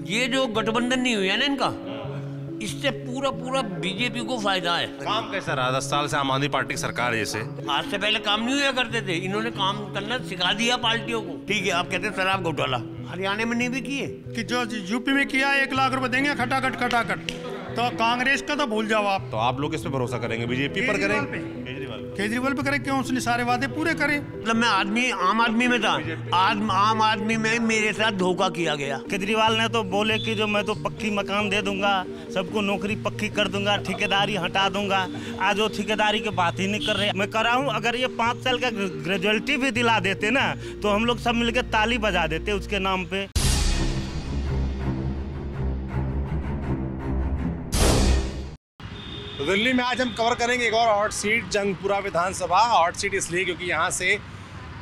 ये जो गठबंधन नहीं हुई है ना इनका, इससे पूरा बीजेपी को फायदा है। काम कैसा रहा 10 साल से आम आदमी पार्टी की सरकार है? जैसे आज से पहले काम नहीं हुआ करते थे, इन्होंने काम करना सिखा दिया पार्टियों को। ठीक है, आप कहते हैं शराब घोटाला हरियाणा में नहीं भी किए कि जो यूपी में किया 1 लाख रुपए देंगे खटाखट, तो कांग्रेस का तो भूल जाओ आप। तो आप लोग किस पे भरोसा करेंगे? बीजेपी पर करेंगे? केजरीवाल पे करें, क्यों? उसने सारे वादे पूरे करे। मतलब मैं आम आदमी में था, आम आदमी में मेरे साथ धोखा किया गया। केजरीवाल ने तो बोले कि जो मैं तो पक्की मकान दे दूंगा, सबको नौकरी पक्की कर दूंगा, ठेकेदारी हटा दूंगा। आज वो ठेकेदारी की बात ही नहीं कर रहे। मैं कर रहा हूँ, अगर ये 5 साल का ग्रेजुएलिटी भी दिला देते ना, तो हम लोग सब मिलकर ताली बजा देते उसके नाम पे। तो दिल्ली में आज हम कवर करेंगे एक और हॉट सीट, जंगपुरा विधानसभा। हॉट सीट इसलिए क्योंकि यहाँ से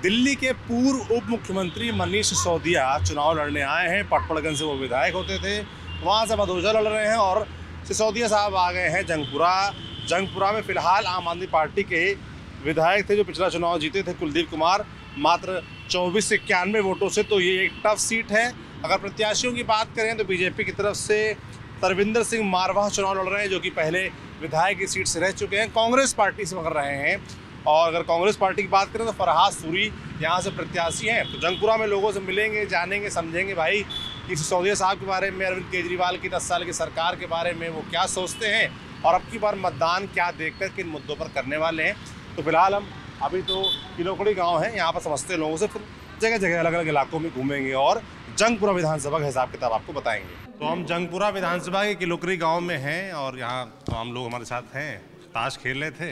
दिल्ली के पूर्व उप मुख्यमंत्री मनीष सिसोदिया चुनाव लड़ने आए हैं। पटपड़गंज से वो विधायक होते थे, वहाँ से भदोजा लड़ रहे हैं और सिसोदिया साहब आ गए हैं जंगपुरा। जंगपुरा में फिलहाल आम आदमी पार्टी के विधायक थे जो पिछला चुनाव जीते थे, कुलदीप कुमार, मात्र 24 से 91 वोटों से। तो ये एक टफ सीट है। अगर प्रत्याशियों की बात करें तो बीजेपी की तरफ से तरविंदर सिंह मारवाह चुनाव लड़ रहे हैं, जो कि पहले विधायक की सीट से रह चुके हैं। कांग्रेस पार्टी से कर रहे हैं। और अगर कांग्रेस पार्टी की बात करें तो फरहाद सूरी यहाँ से प्रत्याशी हैं। तो जंगपुरा में लोगों से मिलेंगे, जानेंगे, समझेंगे भाई कि सिसोदिया साहब के बारे में, अरविंद केजरीवाल की 10 साल की सरकार के बारे में वो क्या सोचते हैं और अब की बार मतदान क्या देखकर किन मुद्दों पर करने वाले हैं। तो फिलहाल हम अभी तो किलोकड़ी गाँव है, यहाँ पर समझते लोगों से, फिर जगह जगह अलग अलग इलाकों में घूमेंगे और जंगपुरा विधानसभा का हिसाब किताब आपको बताएंगे। तो हम जंगपुरा विधानसभा के किलोकड़ी गांव में हैं और यहाँ हम लोग हमारे साथ हैं, ताश खेल रहे थे,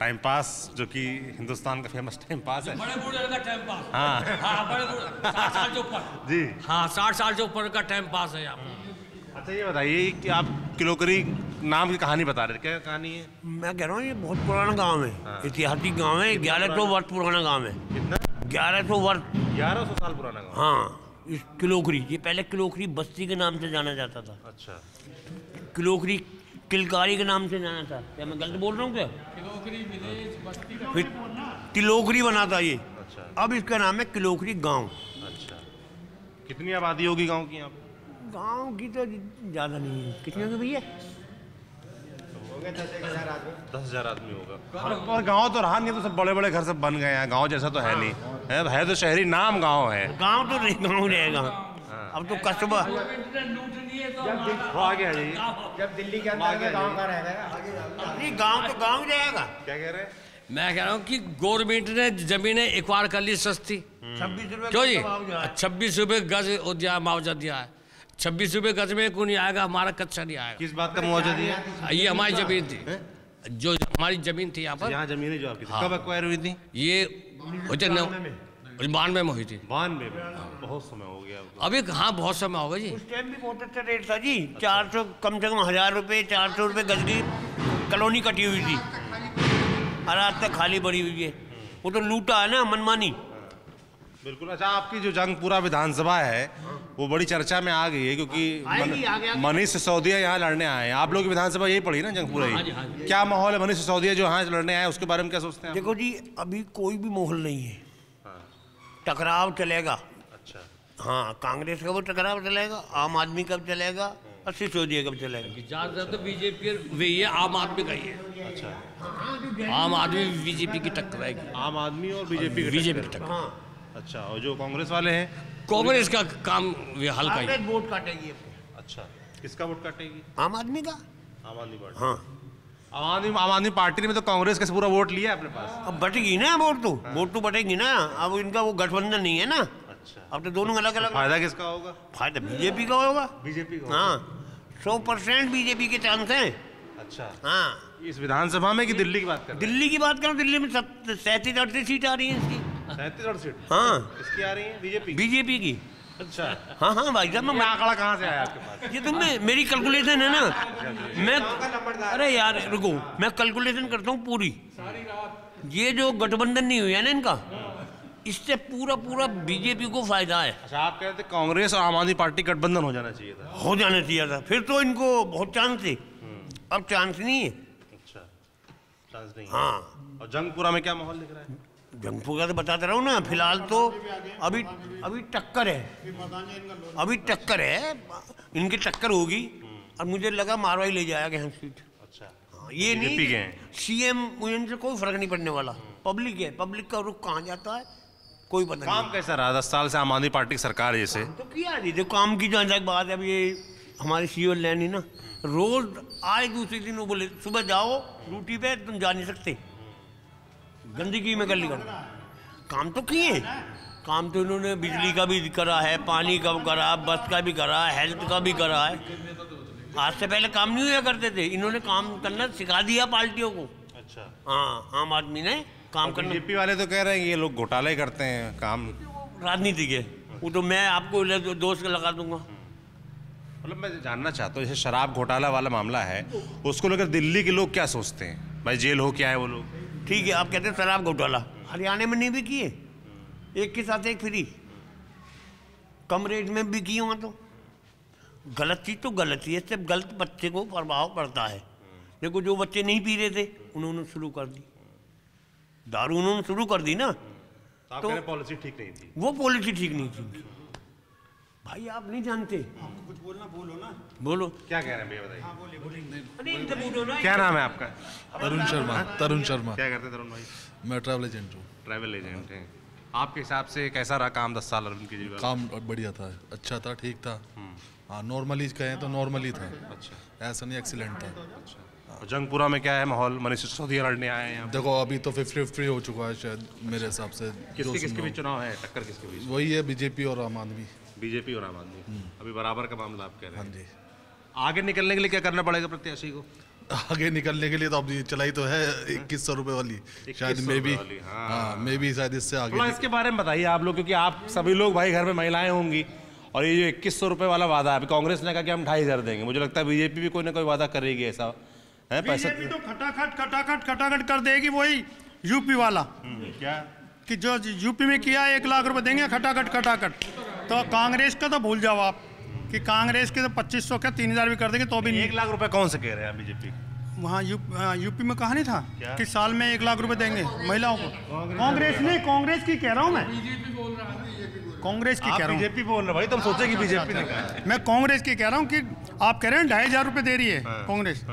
टाइम पास, जो कि हिंदुस्तान का फेमस टाइम पास है। बड़े बूढ़े का टाइम पास। हाँ हाँ, बड़े 60 साल से ऊपर जी। हाँ, 60 साल से ऊपर का टाइम पास है यहाँ पर। अच्छा ये बताइए कि आप किलोकड़ी नाम की कहानी बता रहे थे, क्या कहानी है? मैं कह रहा हूँ ये बहुत पुराना गाँव है। हाँ। ऐतिहासिक गाँव है, 1100 वर्ष पुराना गाँव है। कितना? 1100 वर्ष। 1100 साल पुराना गाँव। हाँ, इस किलोखरी, ये पहले किलोखरी बस्ती के नाम से जाना जाता था। अच्छा। किलोखरी किलकारी के नाम से जाना था। क्या मैं गलत बोल रहा हूँ क्या? फिर तिलोखरी बना था ये। अच्छा। अब इसका नाम है किलोखरी गांव। अच्छा, कितनी आबादी होगी गांव की यहाँ पे? गांव की तो ज़्यादा नहीं है। कितने होंगे भैया? 10,000 आदमी होगा। और गांव तो रहा नहीं, तो सब बड़े बड़े घर सब बन गए हैं। गांव जैसा तो है नहीं, है तो शहरी नाम गांव है। गांव तो नहीं, गांव रहेगा। अब तो कस्बा। आगे आ जाइए। जब दिल्ली के अंदर गाँव का रहेगा, नहीं, गांव तो गांव ही रहेगा। क्या कह रहे हैं? मैं कह रहा हूँ कि गवर्नमेंट ने जमीनें एक्वायर कर ली सस्ती। 26 रुपये क्यों जी? 26 रुपये गज दिया, मुआवजा दिया है। 26 रुपये गज में कोई नहीं आएगा, हमारा कच्चा नहीं आएगा। किस बात का मुआवजा दिया? ये हमारी जमीन थी, जो हमारी जमीन थी यहाँ पर। यहाँ जमीनें जो आपकी थी, हाँ। कब एक्वायर हुई थी? ये 92 में हुई थी। 92 में। बहुत समय हो गया अब तो। अभी हाँ, बहुत समय होगा जी। उस टाइम भी बहुत अच्छा रेट था जी। 400 कम से कम 1000 रुपये, 400 रुपये गज की कॉलोनी कटी हुई थी और आज तक खाली पड़ी हुई है। वो तो लूटा है ना, मनमानी। बिल्कुल। अच्छा, आपकी जो जंगपुरा विधानसभा है वो बड़ी चर्चा में आ गई है क्योंकि मनीष सिसोदिया यहाँ लड़ने आए हैं। आप लोग की विधानसभा यही पड़ी ना, जंगपुरा ही? क्या माहौल है? मनीष सिसोदिया जो यहाँ लड़ने आए उसके बारे में क्या सोचते हैं? देखो जी, अभी कोई भी माहौल नहीं है। टकराव चलेगा। अच्छा। हाँ, कांग्रेस का वो टकराव चलेगा, आम आदमी का भी चलेगा और सिसोदिया का भी चलेगा। ज़्यादातर तो बीजेपी वही है, आम आदमी का ही है। अच्छा। आम आदमी बीजेपी की टक्कर रहेगी। आम आदमी और बीजेपी की टक्कर। हाँ, अच्छा, और जो कांग्रेस वाले हैं? कांग्रेस का काम ये हल्का ही। कांग्रेस वोट काटेगी अपने। अच्छा, किसका वोट काटेगी? आम आदमी का। आम आदमी पार्टी। हाँ, आम आदमी पार्टी ने तो कांग्रेस का पूरा वोट लिया है अपने पास। अब बटेगी ना वोट तो। वोट तो बटेगी ना। अब इनका वो गठबंधन नहीं है ना। अच्छा। अब तो दोनों अलग अलग। फायदा किसका होगा? फायदा बीजेपी का होगा। बीजेपी का। हाँ, 100% बीजेपी के चांस हैं। अच्छा। हाँ, इस विधानसभा में कि दिल्ली की बात कर रहे हैं? दिल्ली की बात करो, दिल्ली में 37-38 सीट आ रही है इसकी। 37 सीट? हाँ, इसकी आ रही है बीजेपी? बीजेपी की। अच्छा। हाँ हाँ भाई साहब, ये मैं आंकड़ा कहाँ से आया आपके पास? ये तो मेरी कैलकुलेशन है ना। मैं अरे यार रुको, मैं कैलकुलेशन करता हूँ पूरी। ये जो गठबंधन नहीं हुई है ना इनका, इससे पूरा बीजेपी को फायदा है। अच्छा, आप कहते हैं कांग्रेस और आम आदमी पार्टी गठबंधन हो जाना चाहिए था? हो जाना चाहिए था, फिर तो इनको बहुत चांस थे। अब चांस नहीं है। अच्छा, चांस नहीं है। हाँ, और जंगपुरा में क्या माहौल दिख रहा है? जंगपुर का तो बताते रहो ना, फिलहाल तो अभी अभी टक्कर है, अभी टक्कर है, इनकी टक्कर होगी। और मुझे लगा मारवाड़ी ले जाएगा यहाँ सीट। अच्छा, हाँ, ये नहीं बीजेपी के हैं। सीएम से कोई फर्क नहीं पड़ने वाला, पब्लिक है, पब्लिक का रुख कहाँ जाता है कोई पता नहीं। काम कैसा रहा 10 साल से आम आदमी पार्टी की सरकार है जैसे? तो किया नहीं, देखो काम की जो अलग बात है। अब ये हमारे सीओ लैनी ना रोज आए दूसरे दिन वो बोले सुबह जाओ ड्यूटी पे, तुम जा नहीं सकते, गंदगी में गली कर। काम तो किए, काम तो इन्होंने बिजली का भी करा है, पानी का करा, बस का भी करा, हेल्थ का भी करा है। आज से पहले काम नहीं हुआ करते थे, इन्होंने काम करना सिखा दिया पार्टियों को। अच्छा, हाँ, आम आदमी ने काम करना। बीजेपी वाले तो कह रहे हैं कि ये लोग घोटाले करते हैं, काम राजनीति के, वो तो मैं आपको दोस्त लगा दूंगा। मतलब मैं जानना चाहता हूँ, जैसे शराब घोटाला वाला मामला है, उसको लेकर दिल्ली के लोग क्या सोचते हैं? भाई जेल हो क्या है वो लोग? ठीक है, आप कहते हैं शराब घोटाला, हरियाणा में नहीं भी किए, एक के साथ एक फ्री, कम रेट में भी किए वहाँ। तो गलत चीज़ तो गलत ही है, इससे गलत बच्चे को प्रभाव पड़ता है। देखो जो बच्चे नहीं पी रहे थे उन्होंने शुरू कर दी, दारू उन्होंने शुरू कर दी ना, तो पॉलिसी ठीक नहीं थी, वो पॉलिसी ठीक नहीं थी। भाई आप नहीं जानते, कुछ बोलना, बोलो ना। बोलो क्या कह रहे हैं भैया बताइए। अरे इनसे बोलो ना। क्या नाम है आपका? तरुण शर्मा। तरुण शर्मा। क्या करते हैं तरुण भाई? मैं ट्रैवल एजेंट हूँ। ट्रैवल एजेंट हैं। आपके हिसाब से कैसा रहा काम 10 साल अरविंद केजरीवाल? काम बढ़िया था, अच्छा था, ठीक था। हाँ, नॉर्मली कहें तो नॉर्मली था। अच्छा, ऐसा नहीं एक्सीलेंट था। और जंगपुरा में क्या है माहौल? मनीष सिसोदिया लड़ने आए हैं। देखो अभी तो 50-50 हो चुका है शायद मेरे हिसाब से। किसके किसके बीच चुनाव है? टक्कर किसके बीच? वही है, बीजेपी और आम आदमी। बीजेपी और आम आदमी अभी बराबर का मामला आप कह रहे हैं। हाँ जी। आगे निकलने के लिए क्या करना पड़ेगा प्रत्याशी को? आगे निकलने के लिए तो अब ये चलाई तो है 2100 रुपये वाली, शायद मे भी। हाँ, मे भी शायद इससे आगे। थोड़ा इसके बारे में बताइए आप लोग, क्योंकि आप सभी लोग भाई घर में महिलाएं होंगी, और ये जो 2100 रुपये वाला वादा है, अभी कांग्रेस ने कहा कि हम 2500 देंगे, मुझे लगता है बीजेपी भी कोई ना कोई वादा करेगी ऐसा है। पैसे बीजेपी तो खटाखट कर देगी, वही यूपी वाला क्या कि जो यूपी में किया 1 लाख रुपए देंगे खटाखट। तो कांग्रेस का तो भूल जाओ आप कि कांग्रेस के तो 2500 का 3000 भी कर देंगे तो भी नहीं। 1 लाख रुपए कौन से कह रहे हैं बीजेपी? वहाँ यूपी में कहा नहीं था कि साल में 1 लाख रुपए देंगे महिलाओं को? कांग्रेस नहीं, कांग्रेस की कह रहा हूँ मैं, कांग्रेस की कह रहा हूँ। बीजेपी बोल रहे भाई, तुम सोचे कि बीजेपी ने कहा है। मैं कांग्रेस की कह रहा हूँ कि आप कह रहे हैं 2500 रुपए दे रही है कांग्रेस,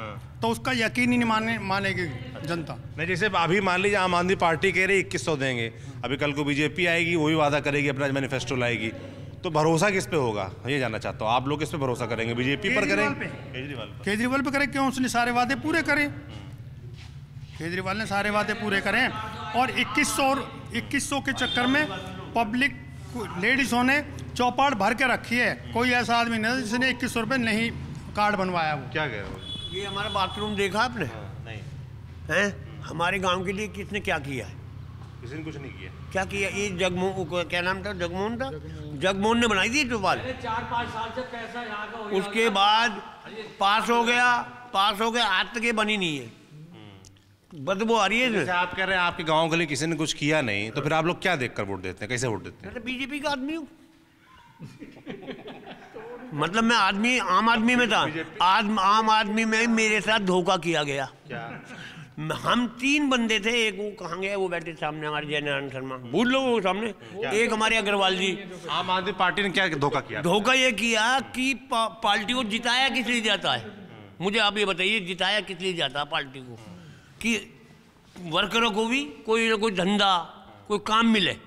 तो उसका यकीन ही नहीं मानेगी जनता। नहीं, जैसे अभी मान लीजिए आम आदमी पार्टी कह रही 2100 देंगे, अभी कल को बीजेपी आएगी, वही वादा करेगी, अपना मैनिफेस्टो लाएगी, तो भरोसा किस पे होगा ये जानना चाहता हूँ। आप लोग किस पे भरोसा करेंगे? बीजेपी पर करेंगे? केजरीवाल पे करें, क्यों? उसने सारे वादे पूरे करे, केजरीवाल ने सारे वादे पूरे करें। और 2100 के चक्कर में पब्लिक लेडीज़ों ने चौपाट भर के रखी है। कोई ऐसा आदमी नहीं जिसने 2100 रुपये नहीं कार्ड बनवाया। वो क्या कह रहे हो? ये हमारा बाथरूम देखा आपने? नहीं, हैं? हमारे गांव के लिए किसने क्या किया है? किसी ने कुछ नहीं किया। क्या किया? ये जगमोहन, क्या नाम था? जगमोहन था, जगमोहन ने बनाई थी चौपाल। 4-5 साल से पैसा यहाँ का उसके बाद पास हो गया, आज तक ये बनी नहीं है, बदबू आ रही है। जैसे आप कह रहे हैं आपके गांव के लिए किसी ने कुछ किया नहीं, तो फिर आप लोग क्या देखकर वोट देते हैं? कैसे वोट देते हैं? मैं तो बीजेपी का आदमी हूँ। मतलब मैं आम आदमी में था, आम आदमी में मेरे साथ धोखा किया गया। क्या? हम 3 बंदे थे, एक वो कहाँ गया, वो बैठे सामने हमारे जयनारायण शर्मा, भूल लो वो सामने, एक हमारे अग्रवाल जी। आम आदमी पार्टी ने क्या धोखा किया? धोखा ये किया कि पार्टी को जिताया किस लिए जाता है? मुझे आप ये बताइए, जिताया किस लिए जाता है पार्टी को? कि वर्करों को भी कोई ना कोई धंधा, कोई काम मिले।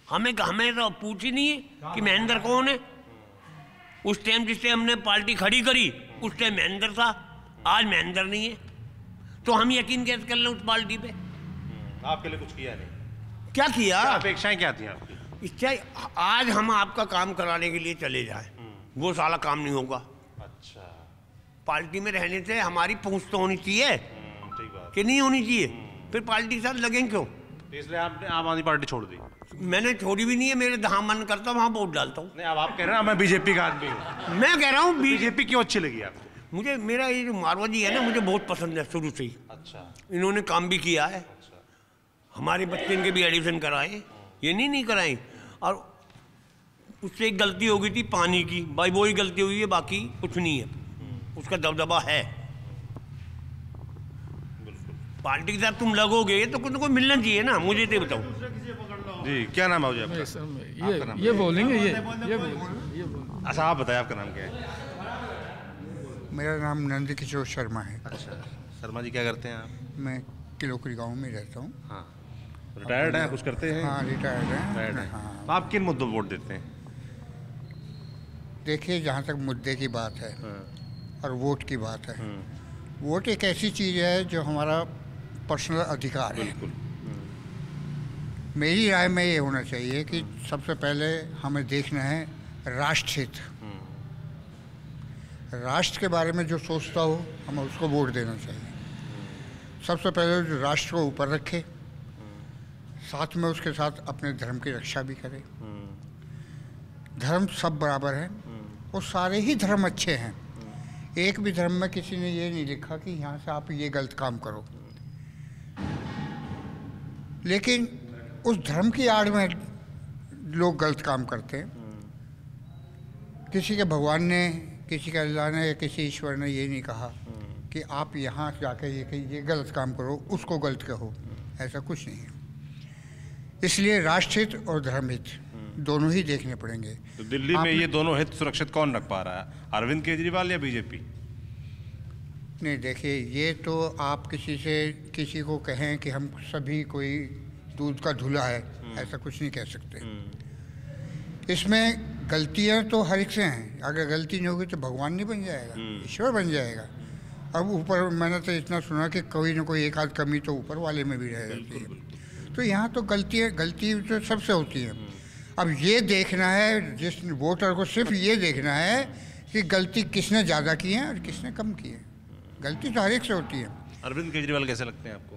हमें तो पूछ ही नहीं है कि महेंद्र कौन है। उस टाइम जिससे हमने पार्टी खड़ी करी उस टाइम महेंद्र था, आज महेंद्र नहीं है, तो हम यकीन कैसे कर लें उस पार्टी पे? आपके लिए कुछ किया नहीं? क्या किया? अपेक्षाएं क्या थी आपकी? इच्छा आज हम आपका काम कराने के लिए चले जाएं, वो साला काम नहीं होगा। अच्छा, पार्टी में रहने से हमारी पहुंच तो होनी चाहिए ठीक बात। कि नहीं होनी चाहिए? फिर पार्टी के साथ लगें क्यों? इसलिए आपने आम आदमी पार्टी छोड़ दी? मैंने छोड़ी भी नहीं है, मेरे जहाँ मन करता वहाँ वोट डालता हूँ। नहीं, अब आप कह रहे हैं मैं बीजेपी का आदमी हूँ। मैं कह रहा हूँ बीजेपी क्यों अच्छी लगी आपको? मुझे मेरा ये जो मारवाड़ी है ना, मुझे बहुत पसंद है शुरू से ही। अच्छा, इन्होंने काम भी किया है, हमारे बच्चे इनके भी एडमिशन कराए, ये नहीं कराए। और उससे एक गलती हो गई थी पानी की, भाई वही गलती हुई है, बाकी कुछ नहीं है। उसका दबदबा है, पार्टी के साथ तुम लगोगे तो कुछ ना कोई मिलना चाहिए ना, मुझे तो बताओ। जी क्या नाम है मुझे आपका? ये बोलेंगे ये अच्छा आप बताएं आपका नाम क्या है? मेरा नाम नंद किशोर शर्मा है। अच्छा शर्मा जी क्या करते हैं आप? मैं किलोकरी गांव में रहता हूँ। हाँ रिटायर्ड हैं, कुछ करते हैं? हाँ रिटायर्ड रिटायर्ड है। हैं। हाँ तो आप किन मुद्दों पर वोट देते हैं? देखिए, जहाँ तक मुद्दे की बात है और वोट की बात है, वोट एक ऐसी चीज़ है जो हमारा पर्सनल अधिकार है। मेरी राय में ये होना चाहिए कि सबसे पहले हमें देखना है राष्ट्र हित। राष्ट्र के बारे में जो सोचता हो हमें उसको वोट देना चाहिए। सबसे पहले जो राष्ट्र को ऊपर रखे, साथ में उसके साथ अपने धर्म की रक्षा भी करे। धर्म सब बराबर है और सारे ही धर्म अच्छे हैं। एक भी धर्म में किसी ने ये नहीं लिखा कि यहाँ से आप ये गलत काम करो, लेकिन उस धर्म की आड़ में लोग गलत काम करते हैं। किसी के भगवान ने, किसी के अल्लाह ने या किसी ईश्वर ने ये नहीं कहा कि आप यहाँ जाके ये गलत काम करो, उसको गलत कहो, ऐसा कुछ नहीं है। इसलिए राष्ट्रहित और धर्महित दोनों ही देखने पड़ेंगे। तो दिल्ली में ये दोनों हित सुरक्षित कौन रख पा रहा है, अरविंद केजरीवाल या बीजेपी? नहीं देखिए, ये तो आप किसी को कहें कि हम सभी कोई दूध का धुला है, ऐसा कुछ नहीं कह सकते। इसमें गलतियां तो हर एक से हैं। अगर गलती नहीं होगी तो भगवान नहीं बन जाएगा, ईश्वर बन जाएगा। अब ऊपर मैंने तो इतना सुना कि कोई ना कोई एक आध कमी तो ऊपर वाले में भी रह जाती है। तो यहाँ तो गलती तो सबसे होती है। अब ये देखना है, जिस वोटर को सिर्फ ये देखना है कि गलती किसने ज़्यादा की है और किसने कम की है। गलती तो हर एक से होती है। अरविंद केजरीवाल कैसे लगते हैं आपको?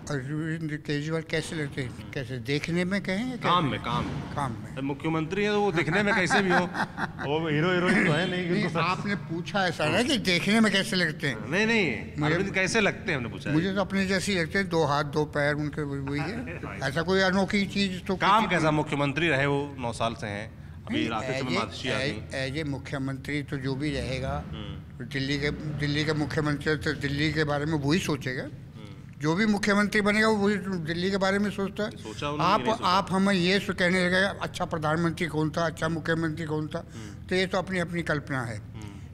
अरविंद केजरीवाल कैसे लगते हैं? कैसे देखने में कहें या काम में? काम में मुख्यमंत्री है तो वो दिखने में कैसे भी हो, वो हीरो हीरोइन तो है नहीं। आपने पूछा ऐसा ना कि देखने में कैसे लगते हैं। नहीं अरविंद कैसे लगते हैं हमने पूछा। मुझे तो अपने जैसे ही लगते हैं, 2 हाथ 2 पैर उनके वही है। ऐसा कोई अनोखी चीज तो काम कैसा? मुख्यमंत्री रहे वो 9 साल से हैं, अभी राकेश माधुशी एज ए मुख्यमंत्री तो जो भी रहेगा, दिल्ली के मुख्यमंत्री तो दिल्ली के बारे में वही सोचेगा। जो भी मुख्यमंत्री बनेगा वो वही दिल्ली के बारे में सोचता है। आप हमें ये कहने लगे अच्छा प्रधानमंत्री कौन था, अच्छा मुख्यमंत्री कौन था, तो ये तो अपनी अपनी कल्पना है।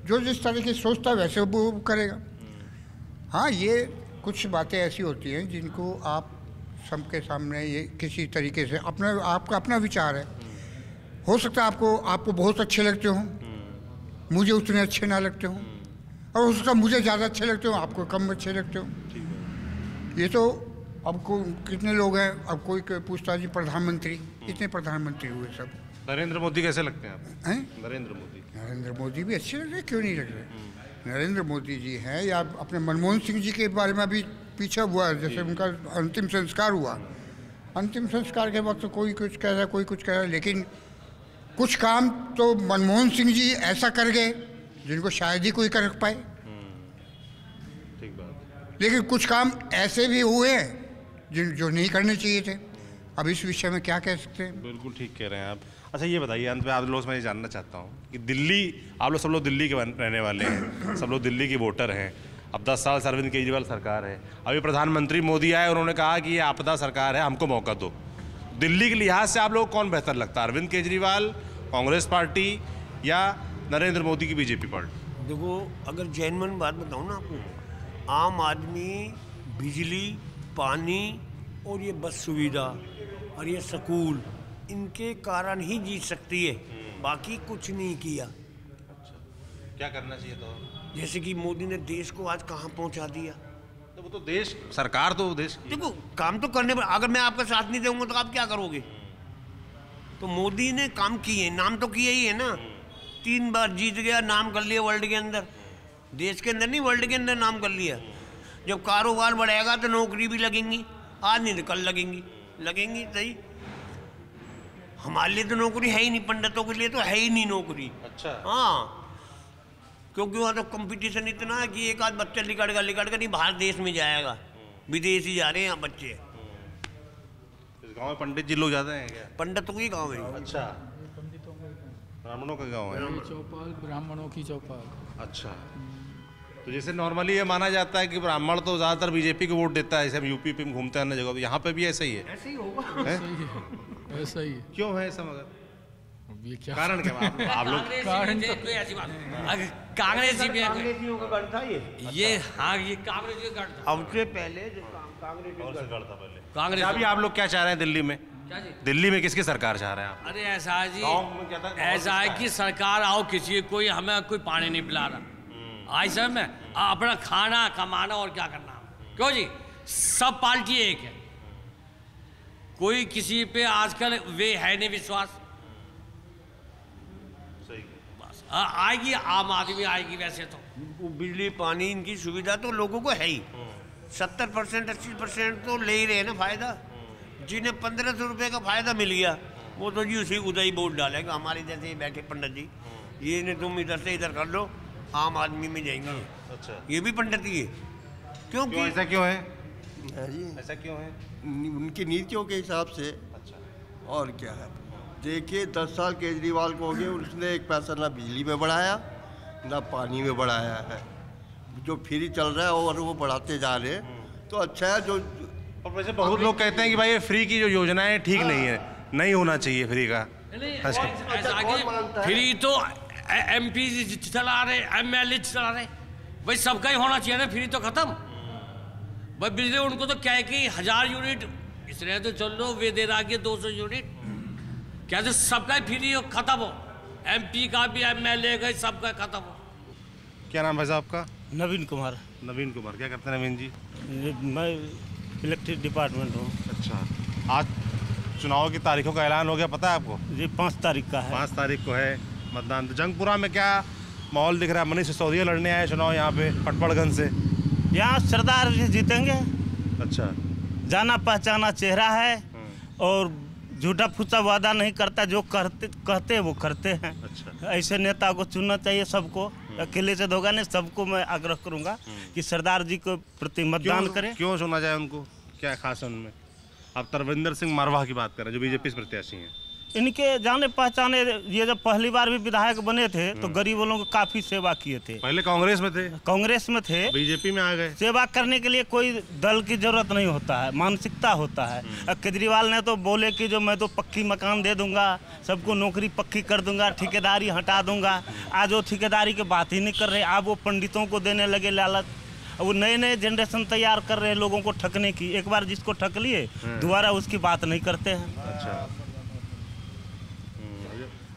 जो जिस तरीके से सोचता है वैसे वो करेगा। हाँ, ये कुछ बातें ऐसी होती हैं जिनको आप सबके सामने ये किसी तरीके से आपका अपना विचार है। हो सकता है आपको बहुत अच्छे लगते हों, मुझे उतने अच्छे ना लगते हों, और हो सकता है मुझे ज़्यादा अच्छे लगते हों, आपको कम अच्छे लगते हों। ये तो अब कितने लोग हैं, अब कोई पूछता जी प्रधानमंत्री, इतने प्रधानमंत्री हुए सब। नरेंद्र मोदी कैसे लगते हैं आप? नरेंद्र मोदी भी अच्छे लग रहे, क्यों नहीं लग रहे। नरेंद्र मोदी जी हैं, या अपने मनमोहन सिंह जी के बारे में अभी पीछा हुआ, जैसे उनका अंतिम संस्कार हुआ, अंतिम संस्कार के वक्त कोई कुछ कह रहा है, कोई कुछ कह रहा है, लेकिन कुछ काम तो मनमोहन सिंह जी ऐसा कर गए जिनको शायद ही कोई कर पाए। लेकिन कुछ काम ऐसे भी हुए हैं जो नहीं करने चाहिए थे। अब इस विषय में क्या कह सकते हैं? बिल्कुल ठीक कह रहे हैं आप। अच्छा ये बताइए, अंत में आप लोग से मैं ये जानना चाहता हूँ कि दिल्ली, आप लोग सब लोग दिल्ली के रहने वाले हैं, सब लोग दिल्ली के वोटर हैं। अब 10 साल से अरविंद केजरीवाल सरकार है, अभी प्रधानमंत्री मोदी आए, उन्होंने कहा कि ये आपदा सरकार है, हमको मौका दो। दिल्ली के लिहाज से आप लोग कौन बेहतर लगता है, अरविंद केजरीवाल, कांग्रेस पार्टी या नरेंद्र मोदी की बीजेपी पार्टी? देखो, अगर जेन्युइन बात बताऊँ ना आपको, आम आदमी बिजली, पानी और ये बस सुविधा और ये स्कूल, इनके कारण ही जीत सकती है, बाकी कुछ नहीं किया। अच्छा, क्या करना चाहिए तो? जैसे कि मोदी ने देश को आज कहाँ पहुँचा दिया। तो वो तो देश, सरकार तो देश, देखो काम तो करने पर, अगर मैं आपका साथ नहीं दूंगा तो आप क्या करोगे? तो मोदी ने काम किए, नाम तो किया ही है ना। 3 बार जीत गया, नाम कर लिया वर्ल्ड के अंदर, देश के अंदर नहीं वर्ल्ड के अंदर नाम कर लिया। जब कारोबार बढ़ेगा तो नौकरी भी लगेंगी, आज नहीं तो कल लगेंगी सही। हमारे लिए तो नौकरी है ही नहीं, पंडितों के लिए तो है ही नहीं नौकरी। अच्छा। हाँ, क्योंकि वहाँ तो कंपटीशन इतना है कि एक आध बच्चा लिकड़ कर नहीं बाहर देश में जाएगा, विदेश ही जा रहे हैं यहाँ बच्चे। इस गाँव में पंडित जी लोग ज़्यादा हैं क्या? पंडितों की गाँव है। अच्छा, ब्राह्मणों का गाँव है? चौपाल, ब्राह्मणों की चौपाल। अच्छा, तो जैसे नॉर्मली ये माना जाता है कि ब्राह्मण तो ज़्यादातर बीजेपी को वोट देता है, जैसे हम यूपी पे घूमते हैं अन्य जगह, तो यहाँ पे भी ऐसा ही है? ऐसे ही होगा। ऐसा ही है। क्यों है ऐसा? मगर अब ये क्या कारण क्या? आप लोग कांग्रेसी भी कांग्रेसियों का गढ़ था ये, हाँ ये कांग्रेसी का गढ़ था। अब से पहले जो कांग्रेस कांग्रेस अभी आप लोग क्या चाह रहे हैं दिल्ली में? दिल्ली में किसकी सरकार चाह रहे हैं आप? अरे ऐसा है जी, गाँव में क्या था? ऐसा है कि सरकार आओ, किसी कोई हमें कोई पानी नहीं पिला रहा आज समय में, अपना खाना कमाना और क्या करना। क्यों जी, सब पार्टी एक है, कोई किसी पे आजकल वे है नहीं विश्वास। बस आएगी आम आदमी आएगी। वैसे तो बिजली पानी इनकी सुविधा तो लोगों को है ही, 70% 80% तो ले ही रहे ना फायदा। जिन्हें 1500 रुपये का फायदा मिल गया वो तो जी उसी उधर ही वोट डालेगा। हमारे जैसे ही बैठे पंडित जी, ये नहीं तुम इधर से इधर कर लो, आम आदमी में जाएंगे। अच्छा, ये भी पंडित ही है। क्योंकि ऐसा क्यों है? जी ऐसा क्यों है? उनकी नीतियों के हिसाब से। अच्छा, और क्या है, देखिए 10 साल केजरीवाल को हो गए, उसने एक पैसा ना बिजली में बढ़ाया ना पानी में बढ़ाया है। जो फ्री चल रहा है और वो बढ़ाते जा रहे हैं तो अच्छा है। जो और वैसे बहुत लोग कहते हैं कि भाई ये फ्री की जो योजना है ठीक नहीं है, नहीं होना चाहिए फ्री का। फ्री तो MP चला रहे, MLA चला रहे, भाई सबका ही होना चाहिए ना। फ्री तो खत्म भाई। बिजली उनको तो क्या है कि 1000 यूनिट इसलिए तो चल लो, वे दे रहा 200 यूनिट, क्या तो सबका ही फ्री हो, खत्म हो। MP का भी, MLA का, सबका खत्म हो। क्या नाम है साहब आपका? नवीन कुमार। नवीन कुमार, क्या करते हैं नवीन जी? मैं इलेक्ट्रिक डिपार्टमेंट हूँ। अच्छा, आज चुनाव की तारीखों का ऐलान हो गया, पता है आपको? जी 5 तारीख का है। 5 तारीख को है मतदान। तो जंगपुरा में क्या माहौल दिख रहा है? मनीष सिसोदिया लड़ने आए चुनाव यहाँ पे पटपड़गंज से। यहाँ सरदार जी जीतेंगे। अच्छा, जाना पहचाना चेहरा है और झूठा फूसा वादा नहीं करता, जो कहते हैं वो करते हैं। अच्छा, ऐसे नेता को चुनना चाहिए सबको, अकेले से होगा नहीं। सबको मैं आग्रह करूंगा कि सरदार जी को प्रति मतदान करें। क्यों चुना जाए उनको? क्या खास है उनमें? आप तरविंदर सिंह मारवाह की बात कर रहे हैं जो बीजेपी से प्रत्याशी हैं। इनके जाने पहचाने, ये जब पहली बार भी विधायक बने थे तो गरीबों लोगों को काफी सेवा किए थे। पहले कांग्रेस में थे, कांग्रेस में थे, बीजेपी में आ गए। सेवा करने के लिए कोई दल की जरूरत नहीं होता है, मानसिकता होता है। अब केजरीवाल ने तो बोले कि जो मैं तो पक्की मकान दे दूंगा, सबको नौकरी पक्की कर दूंगा, ठेकेदारी हटा दूंगा। आज वो ठेकेदारी की बात ही नहीं कर रहे, आप वो पंडितों को देने लगे लालच। वो नए नए जनरेशन तैयार कर रहे हैं लोगों को ठगने की। एक बार जिसको ठग लिए दोबारा उसकी बात नहीं करते हैं। अच्छा,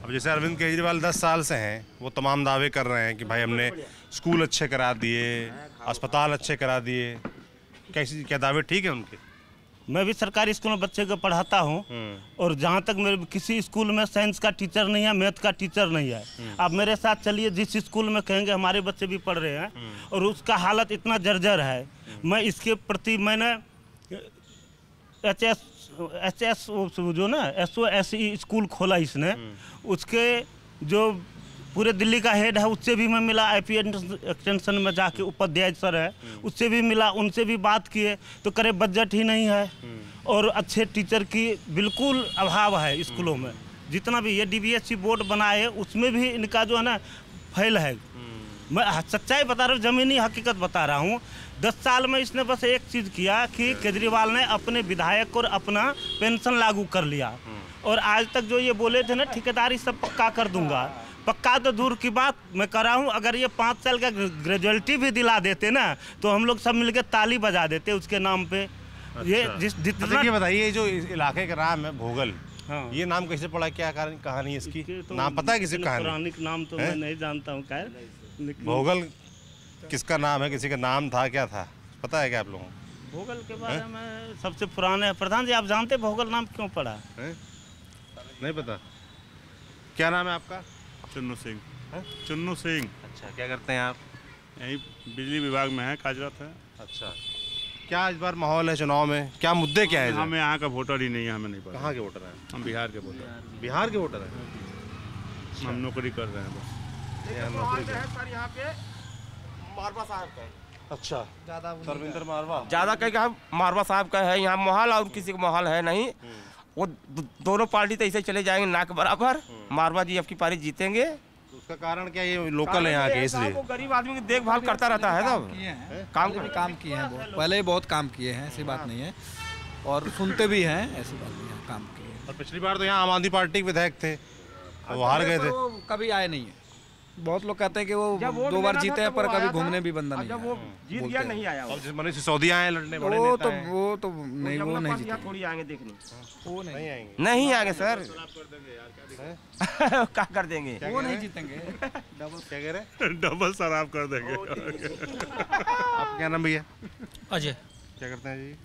अब जैसे अरविंद केजरीवाल 10 साल से हैं, वो तमाम दावे कर रहे हैं कि भाई हमने स्कूल अच्छे करा दिए, अस्पताल अच्छे करा दिए। कैसी क्या दावे ठीक है उनके? मैं भी सरकारी स्कूल में बच्चे को पढ़ाता हूँ और जहाँ तक मेरे किसी स्कूल में साइंस का टीचर नहीं है, मैथ का टीचर नहीं है। आप मेरे साथ चलिए, जिस स्कूल में कहेंगे हमारे बच्चे भी पढ़ रहे हैं और उसका हालत इतना जर्जर है। मैं इसके प्रति मैंने HS जो ना SOSE स्कूल खोला इसने, उसके जो पूरे दिल्ली का हेड है उससे भी मैं मिला। IP एक्सटेंशन में जाके उपाध्याय सर है उससे भी मिला, उनसे भी बात किए तो करे बजट ही नहीं है और अच्छे टीचर की बिल्कुल अभाव है स्कूलों में। जितना भी ये DBSC बोर्ड बनाए उसमें भी इनका जो है ना फैल है। मैं सच्चाई बता रहा हूँ, ज़मीनी हकीकत बता रहा हूँ। 10 साल में इसने बस एक चीज़ किया कि केजरीवाल ने अपने विधायक और अपना पेंशन लागू कर लिया। और आज तक जो ये बोले थे ना ठेकेदारी सब पक्का कर दूंगा, पक्का तो दूर की बात मैं कर रहा हूँ। अगर ये 5 साल का ग्रेजुअलिटी भी दिला देते ना तो हम लोग सब मिलकर ताली बजा देते उसके नाम पे। अच्छा। ये जितना ये बताइए, जो इस इलाके का नाम है भोगल, हाँ। ये नाम कैसे पड़ा? क्या कहानी है इसकी? तो नाम पता है किसी कहानी? पौराणिक नाम तो मैं नहीं जानता हूँ खैर। भोगल किसका नाम है? किसी का नाम था? क्या था पता है क्या आप लोगों को? भोगल के बारे में सबसे पुराने प्रधान जी आप जानते भोगल नाम क्यों पड़ा? नहीं पता। क्या नाम है आपका? चुन्नू सिंह। चुन्नू सिंह। अच्छा, क्या करते हैं आप? यही बिजली विभाग में है, कार्यरत है। अच्छा, क्या इस बार माहौल है चुनाव में? क्या मुद्दे क्या है? हमें यहाँ का वोटर ही नहीं है, हमें नहीं पता। कहाँ के वोटर हैं? हम बिहार के वोटर हैं। बिहार के वोटर हैं? हम नौकरी कर रहे हैं बस। सर यहाँ पे मारवा साहब का है। अच्छा, सरविंदर मारवा ज़्यादा कहीं का मारवा साहब का है यहाँ माहौल, और किसी का माहौल है नहीं। वो दोनों पार्टी तो ऐसे चले जाएंगे नाक बराबर। मारवा जी अब की पारी जीतेंगे उसका कारण क्या, ये लोकल है यहाँ के इसलिए? वो गरीब आदमी की देखभाल करता रहता है तब काम किए हैं बहुत, पहले ही बहुत काम किए हैं, ऐसी बात नहीं है, और सुनते भी हैं, ऐसी बात नहीं है, काम किए हैं। और पिछली बार तो यहाँ आम आदमी पार्टी के विधायक थे, वो हार गए थे। वो कभी आए नहीं है। बहुत लोग कहते हैं कि वो 2 बार जीते हैं पर कभी घूमने भी बंदा नहीं, जब वो जीत गया नहीं आया। अब मनीष सिसोदिया आए लड़ने, बड़े वो नेता हैं। तो नहीं, वो नहीं जीते, थोड़ी आएंगे देखने, वो नहीं आएंगे, नहीं आएंगे सर। क्या कर देंगे, वो नहीं जीतेंगे। डबल क्या कह रहे? डबल शराब कर देंगे। आप क्या नाम भैया? अजय। क्या करते हैं जी?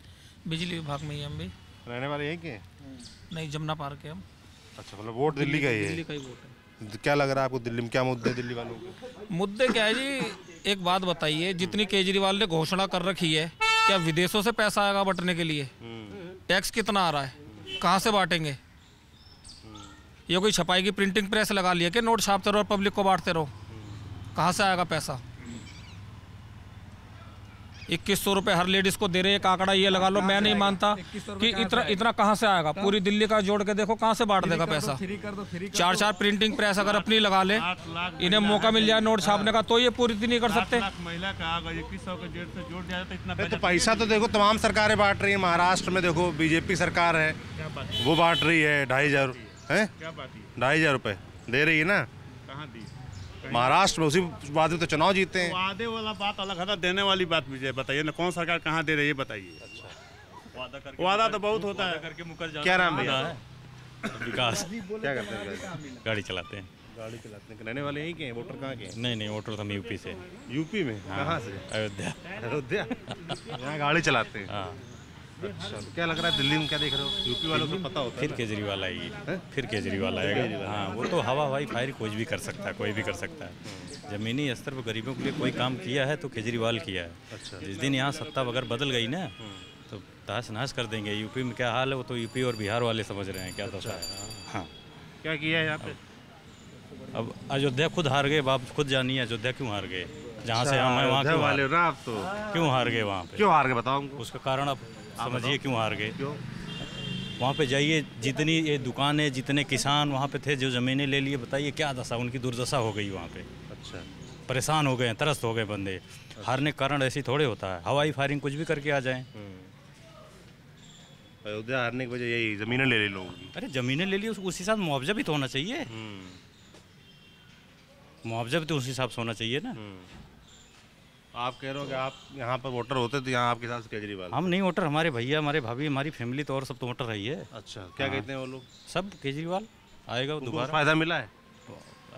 बिजली विभाग में ही हम भी। रहने वाले यहीं के? नहीं, जमुना पार्क के हम। अच्छा, मतलब वोट दिल्ली का ही है? दिल्ली का ही वोट है। क्या लग रहा है आपको, दिल्ली में क्या मुद्दे दिल्ली वालों के? मुद्दे क्या है जी, एक बात बताइए, जितनी केजरीवाल ने घोषणा कर रखी है, क्या विदेशों से पैसा आएगा बंटने के लिए? टैक्स कितना आ रहा है, कहाँ से बांटेंगे? ये कोई छपाई की प्रिंटिंग प्रेस लगा लिया कि नोट छापते रहो और पब्लिक को बांटते रहो? कहाँ से आएगा पैसा? 2100 रुपये हर लेडीज को दे रहे, एक आंकड़ा ये लगा लो, मैं नहीं मानता कि इतना कहाँ से आएगा। पूरी दिल्ली का जोड़ के देखो, कहाँ से बांट देगा पैसा? 4 प्रिंटिंग प्रेस अगर अपनी लगा ले, इन्हें मौका मिल जाए नोट छापने का, तो ये पूरी नहीं कर सकते। महिला का 2100 के जेल से जोड़ दिया तो इतना तो पैसा तो देखो तमाम सरकारें बांट रही है। महाराष्ट्र में देखो बीजेपी सरकार है, वो बांट रही है 2500 है, 2500 रुपये दे रही है ना। कहाँ दी? महाराष्ट्र में, उसी बाद में तो चुनाव जीते हैं। वादे वाला बात अलग है ना, देने वाली बात मुझे बताइए ना, कौन सरकार कहाँ दे रही है बताइए। अच्छा, वादा तो बहुत होता है करके मुकर जाता। क्या नाम भैया? विकास। क्या करते हैं? गाड़ी चलाते हैं। गाड़ी चलाते हैं। रहने वाले यहीं के हैं? वोटर कहाँ के हैं? नहीं, वोटर तो हम यूपी से। यूपी में? कहाँ से? अयोध्या। अयोध्या? यहाँ गाड़ी चलाते हैं। हाँ। अच्छा, तो क्या लग रहा है दिल्ली में, क्या देख रहे हो? यूपी वालों को पता होता है फिर केजरीवाल आएगी, फिर केजरीवाल आएगा। हाँ, वो तो हवा हवाई फायर कोई भी कर सकता है, कोई भी कर सकता है। ज़मीनी स्तर पर गरीबों के लिए कोई काम किया है तो केजरीवाल किया है। अच्छा। जिस दिन यहाँ सत्ता अगर बदल गई ना तो तहस नहस कर देंगे। यूपी में क्या हाल है वो तो यूपी और बिहार वाले समझ रहे हैं क्या दशा है। हाँ, क्या किया है यहाँ पे? अब अयोध्या खुद हार गए, आप खुद जानिए अयोध्या क्यों हार गए। जहाँ से हम हैं वहाँ अयोध्या वाले ना आप तो क्यों हार गए वहाँ पे? क्यों हार गए बताओ हमको। उसका कारण आप समझिए क्यों हार गए। वहाँ पे जाइए, जितनी ये दुकानें, जितने किसान वहाँ पे थे जो ज़मीनें ले लिए, बताइए क्या दशा, उनकी दुर्दशा हो गई वहाँ पे। अच्छा, परेशान हो गए, त्रस्त हो गए बंदे। हारने के कारण ऐसी थोड़े होता है, हवाई फायरिंग कुछ भी करके आ जाएं। अयोध्या हारने की वजह यही, ज़मीनें ले लोगों की। अरे ज़मीनें ले ली, उस हिसाब से मुआवजा भी तो होना चाहिए। मुआवजा भी तो उस हिसाब से होना चाहिए ना। आप कह रहे हो कि आप यहाँ पर वोटर होते तो यहाँ आपके साथ केजरीवाल? हम नहीं वोटर, हमारे भैया, हमारे भाभी, हमारी फैमिली तो और सब तो वोटर रही है। अच्छा, क्या कहते हैं वो लोग? सब केजरीवाल आएगा दोबारा। फायदा मिला है?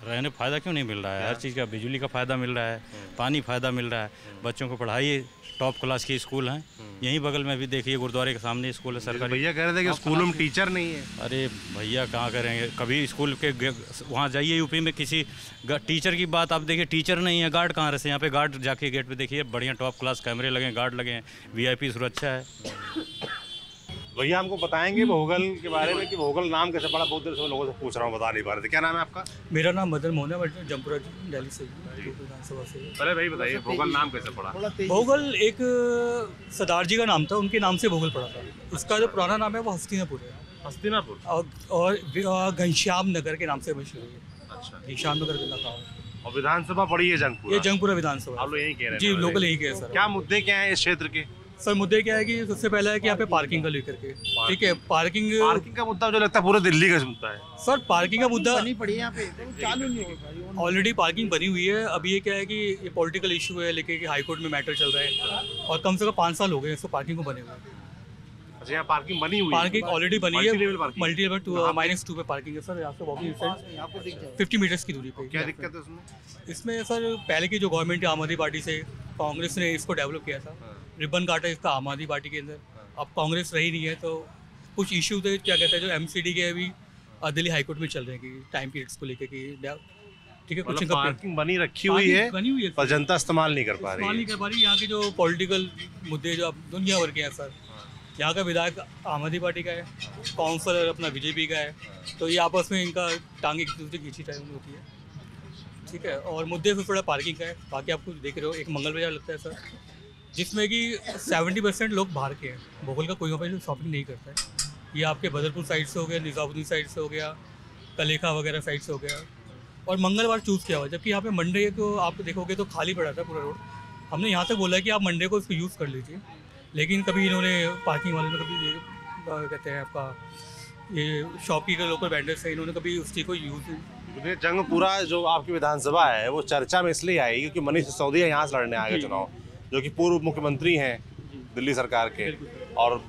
रहने फ़ायदा क्यों नहीं मिल रहा है? हर चीज़ का, बिजली का फ़ायदा मिल रहा है, पानी फ़ायदा मिल रहा है, बच्चों को पढ़ाई, टॉप क्लास के स्कूल हैं। यहीं बगल में भी देखिए, गुरुद्वारे के सामने स्कूल है सरकारी। भैया कह रहे थे कि स्कूलों में टीचर नहीं है। अरे भैया कहाँ करेंगे, कभी स्कूल के वहाँ जाइए यूपी में, किसी टीचर की बात आप देखिए, टीचर नहीं है, गार्ड कहाँ रहे? यहाँ पे गार्ड जाके गेट पे देखिए, बढ़िया टॉप क्लास कैमरे लगे हैं, गार्ड लगे हैं, VIP सुरक्षा है। भैया हमको बताएंगे भोगल के बारे में कि भोगल नाम कैसे पड़ा? बहुत देर से लोगों से पूछ रहा हूँ, बता नहीं पा रहे थे। क्या नाम है आपका? मेरा नाम मदन मोहन है, जमपुरा दिल्ली से, विधानसभा से। पहले भाई बताइए भोगल नाम कैसे पड़ा? भोगल एक सरदार जी का नाम था, उनके नाम से भोगल पड़ा था। उसका जो पुराना नाम है वो हस्तिनापुर है। हस्तिनापुर? और घनश्याम नगर के नाम से मशहूर है। अच्छा, घनश्याम नगर का नाम है। और विधानसभा पड़ी है जंगपुरा? ये जंगपुरा विधानसभा। आप लोग यही कह रहे हैं? जी, लोकल यही कह रहे हैं सर। क्या मुद्दे क्या है इस क्षेत्र के? सर मुद्दे क्या है कि सबसे पहला है कि यहाँ पे पार्किंग का लेकर के, ठीक है, पार्किंग का मुद्दा मुझे लगता है पूरे दिल्ली का मुद्दा है सर। पार्किंग का मुद्दा बनी पड़ी है यहाँ पे, चालू नहीं है, ऑलरेडी पार्किंग बनी हुई है। अब ये क्या है कि ये पॉलिटिकल इशू है, लेके कि हाई कोर्ट में मैटर चल रहा है और कम से कम 5 साल हो गए इसको पार्किंग को बने हुए। अच्छा, यहाँ पार्किंग बनी हुई है? पार्किंग ऑलरेडी बनी है, मल्टी लेवल -2 पे पार्किंग है सर। यहाँ से वॉकिंग डिस्टेंस 50 मीटर्स की दूरी पे। क्या दिक्कत है उसमें? इसमें सर पहले की जो गवर्नमेंट है आम आदमी पार्टी से, कांग्रेस ने इसको डेवलप किया था, रिबन काटा इसका आम आदमी पार्टी के अंदर। अब कांग्रेस रही नहीं है तो कुछ इशू थे, क्या कहते हैं, जो MCD के अभी दिल्ली हाईकोर्ट में चल रहे हैं कि टाइम पीरियड्स को लेकर कि, ठीक है, कुछ पार्किंग बनी रखी हुई है पर जनता इस्तेमाल नहीं कर पा रही है। यहाँ के जो पॉलिटिकल मुद्दे जो अब दुनिया भर के हैं सर, यहाँ का विधायक आम आदमी पार्टी का है, काउंसलर अपना BJP का है, तो ये आपस में इनका टांगे एक दूसरे खींची टाइम होती है, ठीक है। और मुद्दे फिर थोड़ा पार्किंग का है। बाकी आप कुछ देख रहे हो, एक मंगल बाजार लगता है सर, जिसमें कि 70% लोग बाहर के हैं। भोगल का कोई वहाँ पर शॉपिंग नहीं करता है। ये आपके बदरपुर साइड से हो गया, निज़ामुद्दीन साइड से हो गया, कलेखा वगैरह साइड से हो गया, और मंगलवार चूज़ किया हुआ, जबकि यहाँ पे मंडे को आप देखोगे तो खाली पड़ा था पूरा रोड। हमने यहाँ तक बोला है कि आप मंडे को इसको यूज़ कर लीजिए, लेकिन कभी इन्होंने पार्किंग वाले ने कभी कहते हैं आपका ये शॉपकी के लोकल वेंडर्स है, इन्होंने कभी उस चीज़ को यूज़ ये जंगपुरा जो आपकी विधानसभा है वो चर्चा में इसलिए आई क्योंकि मनीष सिसोदिया यहाँ से लड़ने आ गए चुनाव, जो कि पूर्व मुख्यमंत्री हैं दिल्ली सरकार के और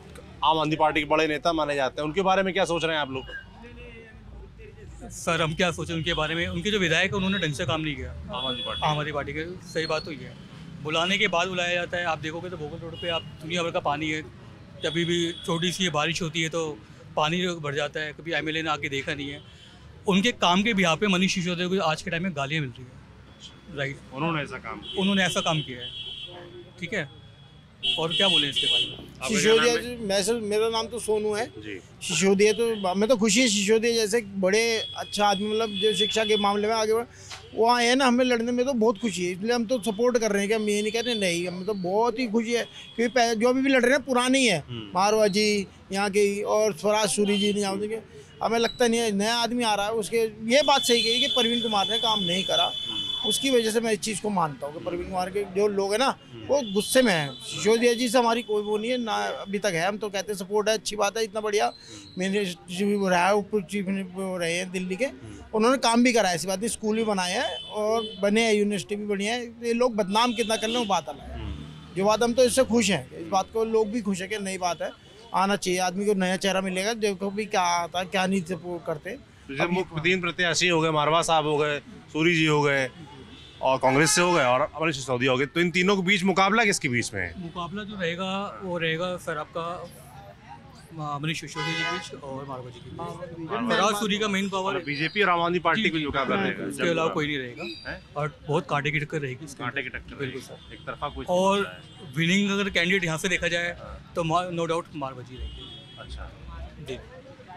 आम आदमी पार्टी के बड़े नेता माने जाते हैं। उनके बारे में क्या सोच रहे हैं आप लोग? सर हम क्या सोचें उनके बारे में, उनके जो विधायक है उन्होंने ढंग से काम नहीं किया आम आदमी पार्टी के। सही बात तो ये है, बुलाने के बाद बुलाया जाता है। आप देखोगे तो भोगल रोड पे आप दुनिया भर का पानी है, कभी भी छोटी सी बारिश होती है तो पानी भर जाता है, कभी एमएलए ने आके देखा नहीं है। उनके काम के बिहार पे मनीष सिसोदिया को आज के टाइम में गालियाँ मिल रही है, राइट? उन्होंने ऐसा काम किया है, ठीक है। और क्या बोले इसके बारे में? सिसोदिया जी, मेरा नाम तो सोनू है जी। सिसोदिया तो मैं तो खुशी है, सिसोदिया जैसे बड़े अच्छा आदमी, मतलब जो शिक्षा के मामले में आगे बढ़ वो आए हैं ना, हमें लड़ने में तो बहुत खुशी है, इसलिए हम तो सपोर्ट कर रहे हैं कि हम ये नहीं कह रहे नहीं, हमें तो बहुत ही खुशी है क्योंकि जो भी लड़ रहे हैं पुरानी है, मारवा जी यहाँ की और स्वराज सूरी जी नहीं आते, हमें लगता नहीं है नया आदमी आ रहा है। उसके ये बात सही कही कि प्रवीण कुमार ने काम नहीं करा, उसकी वजह से मैं इस चीज़ को मानता हूँ कि प्रवीण कुमार के जो लोग हैं ना वो गुस्से में हैं। सिसोदिया जी से हमारी कोई वो नहीं है ना अभी तक है, हम तो कहते हैं सपोर्ट है, अच्छी बात है, इतना बढ़िया मिनिस्टर रहा है, उप चीफ रहे हैं दिल्ली के, उन्होंने काम भी करा है, ऐसी बात नहीं, स्कूल भी बनाए हैं और बने हैं, यूनिवर्सिटी भी बनी है। ये लोग बदनाम कितना कर लें वो बात अलग है, जो बात हम तो इससे खुश हैं, इस बात को लोग भी खुश है कि नई बात है, आना चाहिए आदमी को, नया चेहरा मिलेगा, देखो भी क्या आता है क्या नहीं सपोर्ट करते। मुख्य 3 प्रत्याशी हो गए, मारवा साहब हो गए, सूरी जी हो गए और कांग्रेस से हो गए और मनीष सिसोदिया हो गए, तो इन तीनों के बीच मुकाबला किसके बीच में है? मुकाबला जो रहेगा वो रहेगा सर आपका मनीष सिसोदिया जी के बीच और मारवा जी के बीच। स्वराज सूरी का मेन पावर है, बीजेपी और आम आदमी पार्टी को मुकाबला रहेगा, इसके अलावा कोई नहीं रहेगा और बहुत कांटे की टक्कर रहेगी, कांटे की टक्कर, बिल्कुल सर, एक तरफा कोई। और विनिंग अगर कैंडिडेट यहाँ से देखा जाए तो नो डाउट मारवा जी रहेगी। अच्छा जी,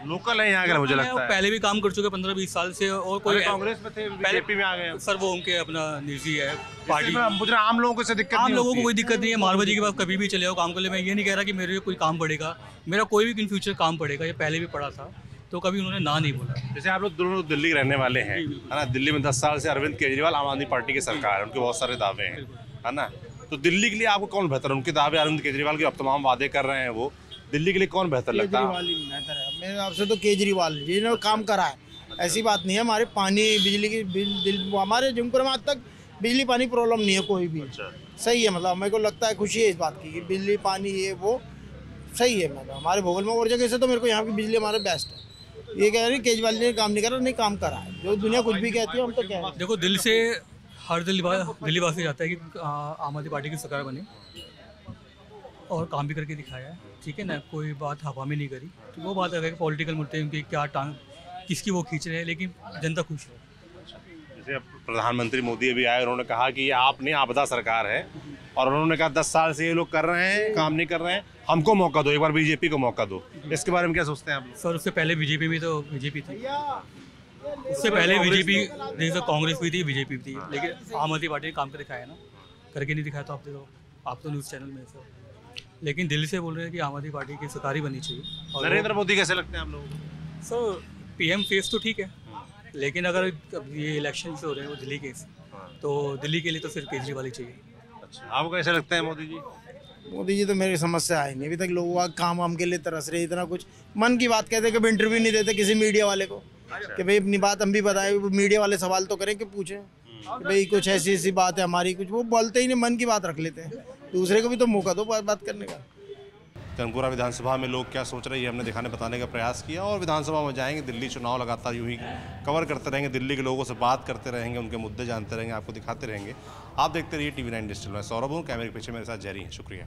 लोकल है यहाँ का, मुझे लगता है पहले भी काम कर चुके 15-20 साल से, और कोई कांग्रेस में थे, बीजेपी में आ गए सर, वो उनके अपना निजी है पार्टी। मुझे आम लोगों से दिक्कत, आम लोगों को कोई दिक्कत नहीं है, मारवा जी के पास कभी भी चले जाओ काम कर ले। मैं ये नहीं कह रहा कि मेरे कोई काम पड़ेगा, मेरा कोई भी इन फ्यूचर काम पड़ेगा, ये पहले भी पड़ा था, तो कभी उन्होंने ना नहीं बोला। जैसे आप लोग दोनों दिल्ली रहने वाले हैं, है ना, दिल्ली में 10 साल से अरविंद केजरीवाल आम आदमी पार्टी की सरकार है, उनके बहुत सारे दावे हैं, है ना, तो दिल्ली के लिए आपको कौन बेहतर है? उनके दावे, अरविंद केजरीवाल के अब तमाम वादे कर रहे हैं वो, दिल्ली के लिए कौन बेहतर लगता है? केजरीवाल ही बेहतर है मेरे हिसाब से, तो केजरीवाल जी ने काम करा है, ऐसी बात नहीं है। हमारे पानी बिजली की बिल हमारे जमपुर में आज तक बिजली पानी प्रॉब्लम नहीं है कोई भी, सही है, मतलब मेरे को लगता है खुशी है इस बात की कि बिजली पानी ये वो सही है, मतलब हमारे भोगल में और जगह से तो मेरे को यहाँ की बिजली हमारे बेस्ट है। ये कह रहे केजरीवाल ने काम नहीं करा, नहीं काम करा है, जो दुनिया कुछ भी कहती है हम तो कह रहे हैं। देखो दिल से हर दिल्लीवासी चाहता है कि आम आदमी पार्टी की सरकार बने और काम भी करके दिखाया है, ठीक है ना, कोई बात हवा में नहीं करी, तो वो बात अगर पॉलिटिकल मुद्दे उनकी क्या टांग किसकी वो खींच रहे हैं, लेकिन जनता खुश है। जैसे प्रधानमंत्री मोदी अभी आए, उन्होंने कहा कि ये आपने आपदा सरकार है और उन्होंने कहा 10 साल से ये लोग कर रहे हैं, काम नहीं कर रहे हैं, हमको मौका दो, एक बार बीजेपी को मौका दो। इसके बारे में क्या सोचते हैं आप? सर उससे पहले बीजेपी में तो बीजेपी थी, उससे पहले बीजेपी कांग्रेस भी थी, बीजेपी भी थी, लेकिन आम आदमी पार्टी ने काम कर दिखाया ना, करके नहीं दिखाया तो आप तो न्यूज़ चैनल में सर, लेकिन दिल्ली से बोल रहे हैं कि आम आदमी पार्टी की सरकार ही बननी चाहिए। नरेंद्र मोदी कैसे लगते हैं आप लोगों को? सर पीएम फेस तो ठीक है, लेकिन अगर ये इलेक्शन से हो रहे हैं वो दिल्ली के, तो दिल्ली के लिए तो सिर्फ केजरीवाल ही चाहिए। अच्छा, आपको कैसे लगता है मोदी जी? मोदी जी तो मेरी समझ से आए नहीं अभी तक, लोग काम वाम के लिए तरस रहे, इतना कुछ मन की बात कहते, कभी इंटरव्यू नहीं देते किसी मीडिया वाले को कि भाई अपनी बात हम भी बताएं, मीडिया वाले सवाल तो करें कि पूछें कि भाई कुछ ऐसी ऐसी बात है हमारी, कुछ वो बोलते ही नहीं, मन की बात रख लेते हैं, दूसरे को भी तो मौका दो बात करने का। जंगपुरा विधानसभा में लोग क्या सोच रहे हैं हमने दिखाने बताने का प्रयास किया, और विधानसभा में जाएंगे, दिल्ली चुनाव लगातार यूं ही कवर करते रहेंगे, दिल्ली के लोगों से बात करते रहेंगे, उनके मुद्दे जानते रहेंगे, आपको दिखाते रहेंगे। आप देखते रहिए TV9 डिजिटल में। सौरभ हूँ, कैमरे के पीछे मेरे साथ जैरी है, शुक्रिया।